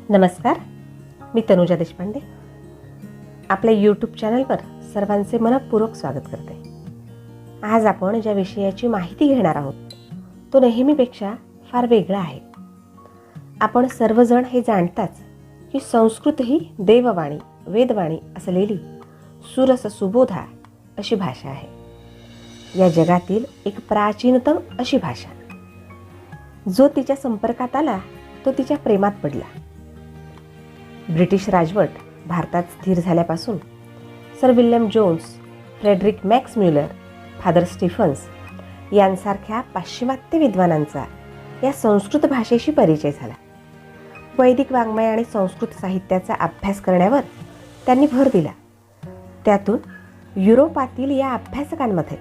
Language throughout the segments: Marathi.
नमस्कार, मी तनुजा देशपांडे. आपल्या यूट्यूब चॅनलवर सर्वांचे मनपूर्वक स्वागत करते. आज आपण ज्या विषयाची माहिती घेणार आहोत तो नेहमीपेक्षा फार वेगळा आहे. आपण सर्वजण हे जाणताच की संस्कृत ही देववाणी, वेदवाणी असलेली सुरस सुबोधा अशी भाषा आहे. या जगातील एक प्राचीनतम अशी भाषा. जो तिच्या संपर्कात आला तो तिच्या प्रेमात पडला. ब्रिटिश राजवट भारतात स्थिर झाल्यापासून sir William Jones, Frederick Max Muller, father Stephens यांसारख्या पाश्चिमात्य विद्वानांचा या संस्कृत भाषेशी परिचय झाला. वैदिक वाङ्मय आणि संस्कृत साहित्याचा अभ्यास करण्यावर त्यांनी भर दिला. त्यातून युरोपातील या अभ्यासकांमध्ये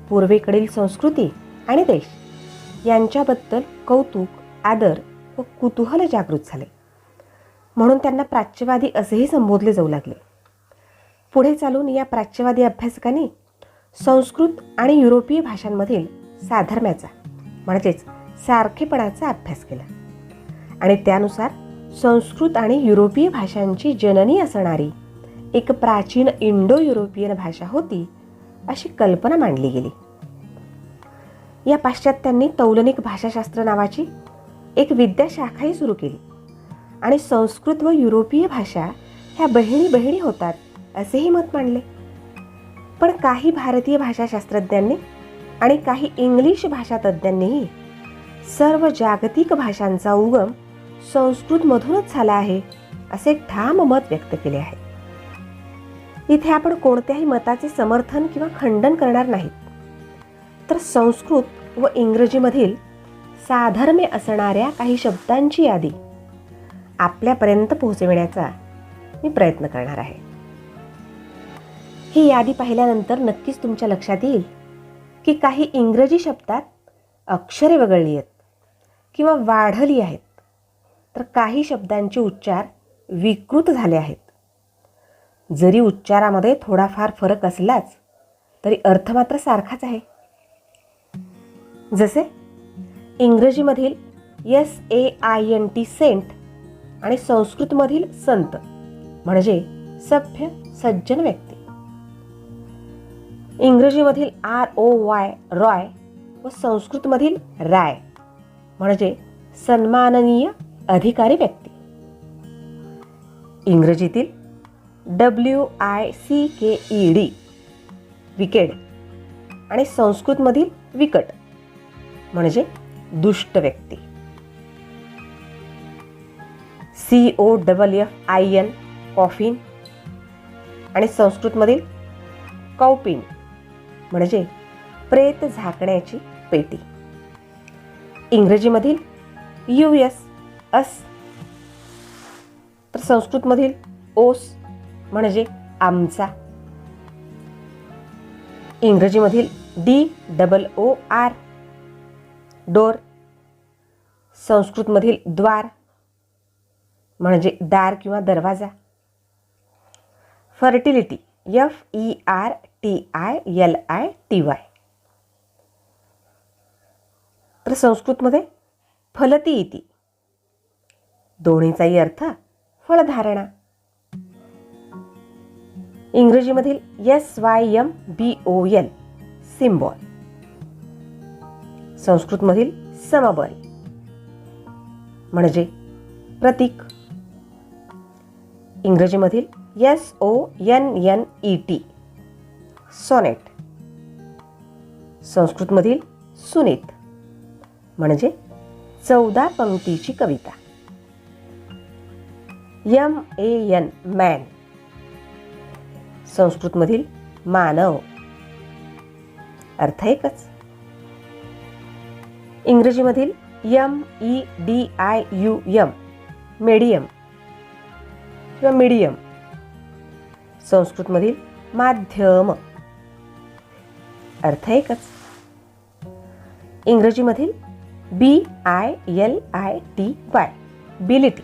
पूर्वेकडील संस्कृती आणि देश यांच्याबद्दल कौतुक, आदर व कुतूहल जागृत झाले. म्हणून त्यांना प्राच्यवादी असेही संबोधले जाऊ लागले. पुढे चालून या प्राच्यवादी अभ्यासकांनी संस्कृत आणि युरोपीय भाषांमधील साधर्म्याचा म्हणजेच सारखेपणाचा अभ्यास केला आणि त्यानुसार संस्कृत आणि युरोपीय भाषांची जननी असणारी एक प्राचीन इंडो युरोपियन भाषा होती अशी कल्पना मांडली गेली. या पाश्चात्यांनी तौलनिक भाषाशास्त्र नावाची एक विद्याशाखाही सुरू केली आणि संस्कृत व युरोपीय भाषा ह्या बहिणी बहिणी होतात असेही मत मांडले. पण काही भारतीय भाषाशास्त्रज्ञांनी आणि काही इंग्लिश भाषातज्ञांनीही सर्व जागतिक भाषांचा उगम संस्कृतमधूनच झाला आहे असे ठाम मत व्यक्त केले आहे. इथे आपण कोणत्याही मताचे समर्थन किंवा खंडन करणार नाहीत, तर संस्कृत व इंग्रजीमधील साधर्म्य असणाऱ्या काही शब्दांची यादी आपल्यापर्यंत पोहोचविण्याचा मी प्रयत्न करणार आहे. ही यादी पाहिल्यानंतर नक्कीच तुमच्या लक्षात येईल की काही इंग्रजी शब्दात अक्षरे वगळली आहेत किंवा वाढली आहेत, तर काही शब्दांचे उच्चार विकृत झाले आहेत. जरी उच्चारामध्ये थोडाफार फरक असलाच तरी अर्थ मात्र सारखाच आहे. जसे इंग्रजीमधील SAINT सेंट आणि संस्कृतमधील संत म्हणजे सभ्य सज्जन व्यक्ती. इंग्रजीमधील ROY रॉय व संस्कृतमधील राय म्हणजे सन्माननीय अधिकारी व्यक्ती. इंग्रजीतील WICKED विकेड आणि संस्कृतमधील विकट म्हणजे दुष्ट व्यक्ती. COFFIN कॉफिन आणि संस्कृतमधील कौपिन म्हणजे प्रेत झाकण्याची पेटी. इंग्रजीमधील US अस तर संस्कृतमधील ओस म्हणजे आमचा. इंग्रजीमधील DOOR डोर, संस्कृतमधील द्वार म्हणजे दार किंवा दरवाजा. फर्टिलिटी FERTILITY तर संस्कृतमध्ये फलती इति, दोन्हीचाही अर्थ फळधारणा. इंग्रजीमधील SYMBOL सिम्बॉल, संस्कृतमधील समबल म्हणजे प्रतीक. इंग्रजीमधील SONNET सोनेट, संस्कृतमधील सुनीत म्हणजे 14 पंक्तीची कविता. MAN मॅन, संस्कृतमधील मानव, अर्थ एकच. इंग्रजीमधील MEDIUM मीडियम किंवा मीडियम, संस्कृतमधील माध्यम, अर्थ एकच. इंग्रजीमधील BILITY बिलिटी,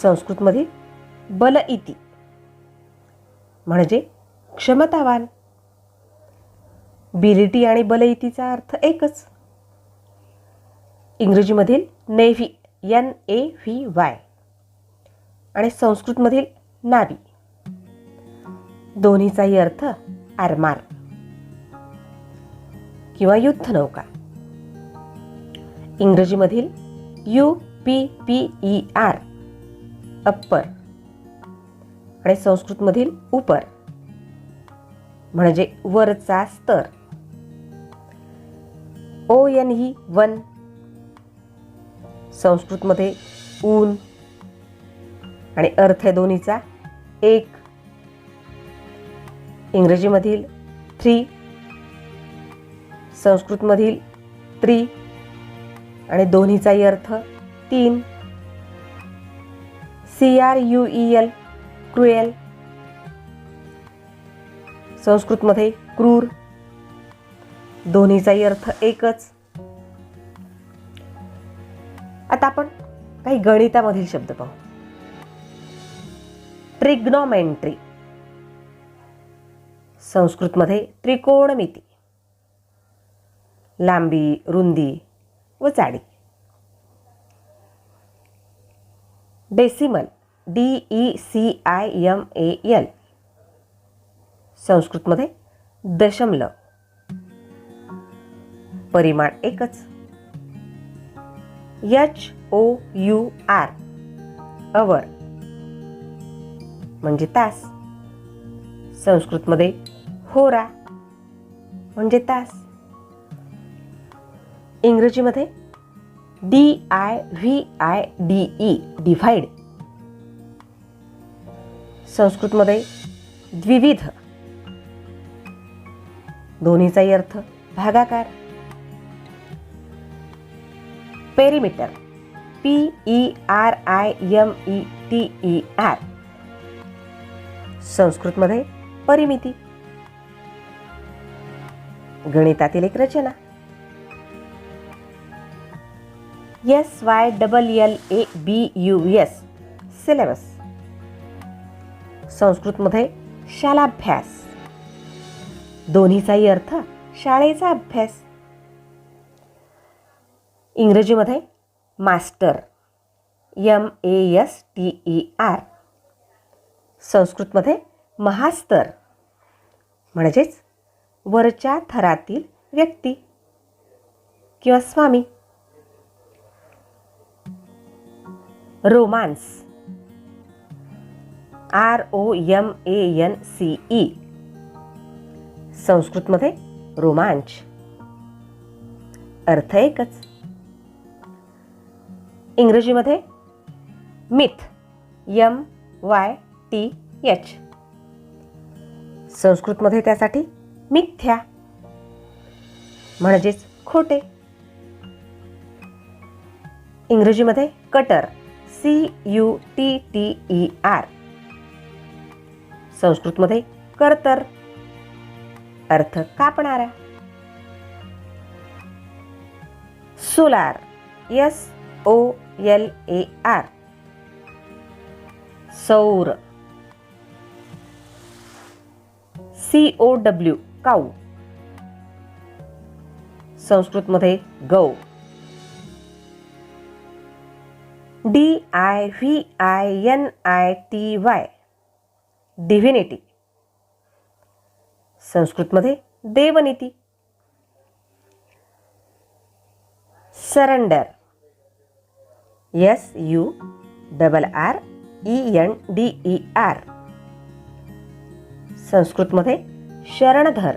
संस्कृतमधील बलइति म्हणजे क्षमतावान. बिलिटी आणि बलइतीचा अर्थ एकच. इंग्रजीमधील नेव्ही NAVY आणि संस्कृतमधील नावी, दोन्हीचाही अर्थ आरमार किंवा युद्धनौका. इंग्रजीमधील UPPER अप्पर आणि संस्कृतमधील उपर म्हणजे वरचा स्तर. ONE वन, संस्कृतमध्ये ऊन आणि अर्थ दोन्हीचा एक. इंग्रजीमधील 3, संस्कृतमधील त्रि आणि दोन्हीचाही अर्थ 3. CRUEL क्रुएल, संस्कृतमध्ये क्रूर, दोन्हीचाही अर्थ एकच. आता आपण काही गणितामधील शब्द पाहू. ट्रिग्नोमेट्री, संस्कृतमध्ये त्रिकोणमिती, लांबी, रुंदी व जाडी. डेसिमल, DECIMAL, संस्कृतमध्ये दशमलव, परिमाण एकच. HOUR, अवर म्हणजे तास, संस्कृतमध्ये होरा म्हणजे तास. इंग्रजीमध्ये DIVIDE, डिव्हाइड, संस्कृतमध्ये द्विविध, दोन्हीचाही अर्थ भागाकार. पेरिमीटर, PERIMETER, संस्कृतमध्ये परिमिती. गणितातील एक रचना. SYLLABUS, सिलेबस, संस्कृतमध्ये शालाभ्यास, दोन्हीचाही अर्थ शाळेचा अभ्यास. इंग्रजीमध्ये मास्टर, MASTER, संस्कृतमध्ये महास्तर म्हणजेच वरच्या थरातील व्यक्ती किंवा स्वामी. रोमांस, ROMANCE, संस्कृतमध्ये रोमांच, अर्थ एकच. इंग्रजीमध्ये मिथ, MYTH, संस्कृतमध्ये त्यासाठी मिथ्या म्हणजेच खोटे. इंग्रजीमध्ये कटर, CUTTER, संस्कृतमध्ये कर्तर, अर्थ कापणारा. सोलार, SOLAR, सौर. COW, काऊ, संस्कृतमध्ये गौ. DIVINITY, डिव्हिनिटी, संस्कृतमध्ये देवनीती. सरेंडर, SURRENDER, संस्कृतमध्ये शरणधर,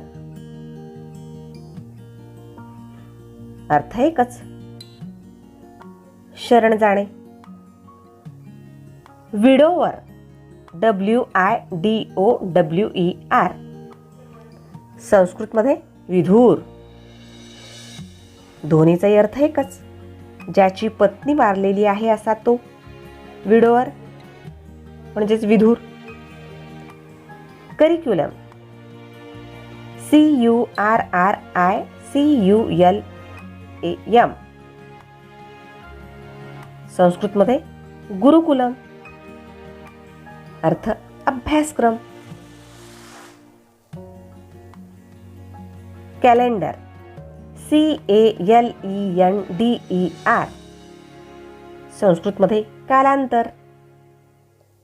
अर्थ एकच, शरण जाणे. विडोवर, WIDOWER, संस्कृतमध्ये विधूर, दोन्हीचाही अर्थ एकच, ज्याची पत्नी वारलेली आहे असा तो विडोवर म्हणजेच विधूर. करिक्युलम, CURRICULAM, संस्कृतमध्ये गुरुकुलम, अर्थ अभ्यासक्रम. कॅलेंडर, CALENDER, संस्कृतमध्ये कालांतर,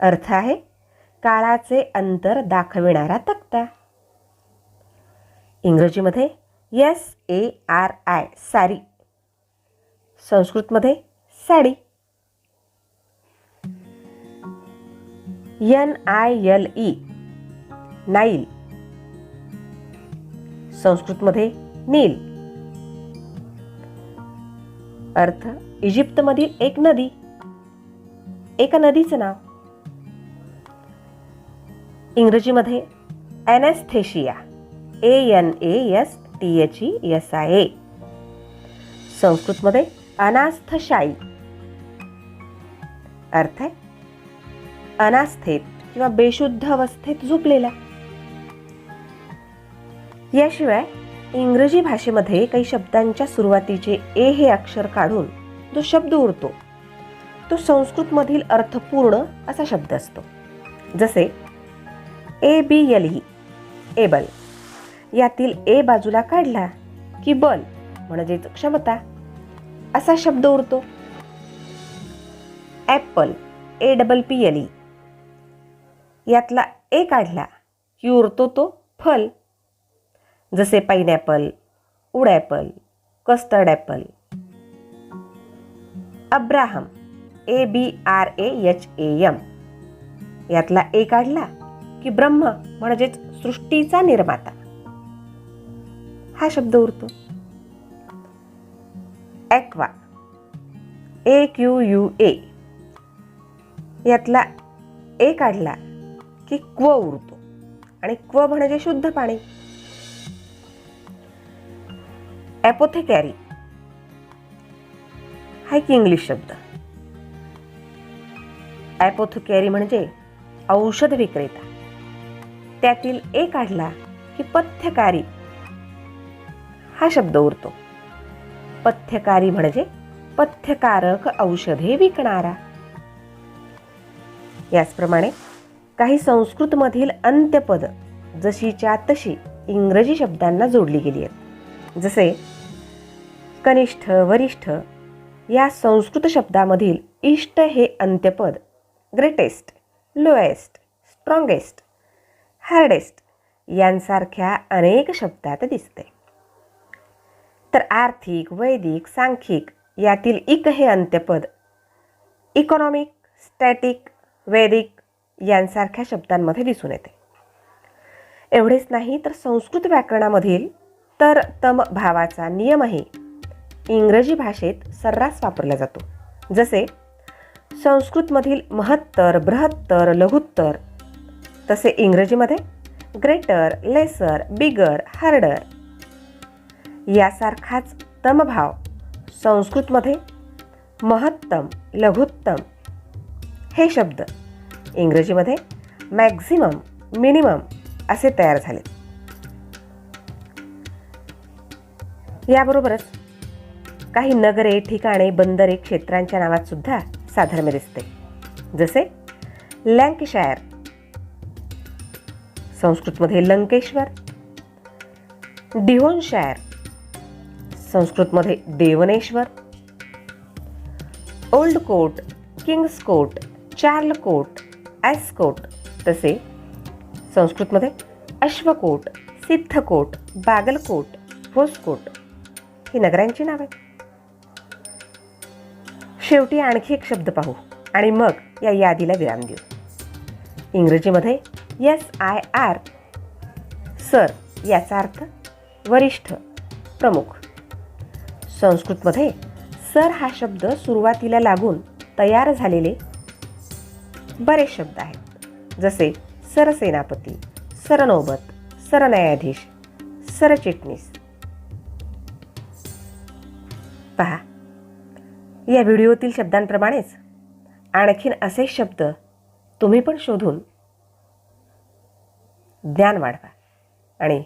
अर्थ आहे काळाचे अंतर दाखविणारा तक्ता. इंग्रजीमध्ये SARI, सारी, संस्कृतमध्ये साडी. NILE, नाईल, संस्कृतमध्ये नील. अर्थ इजिप्तमधील एक नदी, एका नदीचं नाव. इंग्रजीमध्ये ॲनेस्थेशिया, ANASTHESIA, संस्कृतमध्ये अनास्थशायी. अर्थ आहे अनास्थेत किंवा बेशुद्ध अवस्थेत झोपलेला. याशिवाय इंग्रजी भाषेमध्ये काही शब्दांच्या सुरुवातीचे ए हे अक्षर काढून जो शब्द उरतो तो संस्कृतमधील अर्थपूर्ण असा शब्द असतो. जसे ABLE, एबल. यातील ए बाजूला काढला की बल म्हणजेच क्षमता असा शब्द उरतो. ॲपल, APPLE, यातला ए काढला की उरतो तो फल. जसे pineapple, wood apple, custard apple. Abraham, ABRAHAM, यातला ए काढला की ब्रह्म म्हणजेच सृष्टीचा निर्माता हा शब्द उरतो. ॲक्वा, AQUA, यातला ए काढला की क्व उरतो आणि क्व म्हणजे शुद्ध पाणी. ॲपोथेकॅरी हा एक इंग्लिश शब्द. ॲपोथेकॅरी म्हणजे औषध विक्रेता. त्यातील ए काढला की पथ्यकारी हा शब्द उरतो. पथ्यकारी म्हणजे पथ्यकारक औषधे विकणारा. याचप्रमाणे काही संस्कृतमधील अंत्यपद जशीच्या तशी इंग्रजी शब्दांना जोडली गेली आहेत. जसे कनिष्ठ, वरिष्ठ या संस्कृत शब्दामधील इष्ट हे अंत्यपद ग्रेटेस्ट, लोएस्ट, स्ट्रॉंगेस्ट, हार्डेस्ट यांसारख्या अनेक शब्दात दिसते. तर आर्थिक, वैदिक, सांख्यिक यातील इक हे अंत्यपद इकॉनॉमिक, स्टॅटिक, वैदिक यांसारख्या शब्दांमध्ये दिसून येते. एवढेच नाही तर संस्कृत व्याकरणामधील तर तम भावाचा नियमही इंग्रजी भाषेत सर्रास वापरला जातो. जसे संस्कृतमधील महत्तर, बृहत्तर, लघुत्तर, तसे इंग्रजीमध्ये ग्रेटर, लेसर, बिगर, हार्डर यासारखाच तमभाव संस्कृतमध्ये महत्तम, लघुत्तम हे शब्द इंग्रजीमध्ये मॅक्झिमम, मिनिमम असे तयार झाले. याबरोबरच काही नगरे, ठिकाणे, बंदरे, क्षेत्रांच्या नावात सुद्धा साधर्म्य दिसते. जसे लँकशायर, संस्कृतमध्ये लंकेश्वर. डिव्होनशायर, संस्कृतमध्ये देवनेश्वर. Oldcote, Kingscote, Charlecote, Ascot, तसे संस्कृतमध्ये अश्वकोट, सिद्धकोट, बागलकोट, भोसकोट ही नगरांची नावे. शेवटी आणखी एक शब्द पाहू आणि मग या यादीला विराम देऊ. इंग्रजीमध्ये SIR, सर याचा अर्थ वरिष्ठ, प्रमुख. संस्कृतमध्ये सर हा शब्द सुरुवातीला लागून तयार झालेले बरेच शब्द आहेत. जसे सरसेनापती, सरनौबत, सरन्यायाधीश, सरचिटणीस. पहा, या व्हिडिओतील शब्दांप्रमाणेच आणखीन असे शब्द तुम्ही पण शोधून ज्ञान वाढवा आणि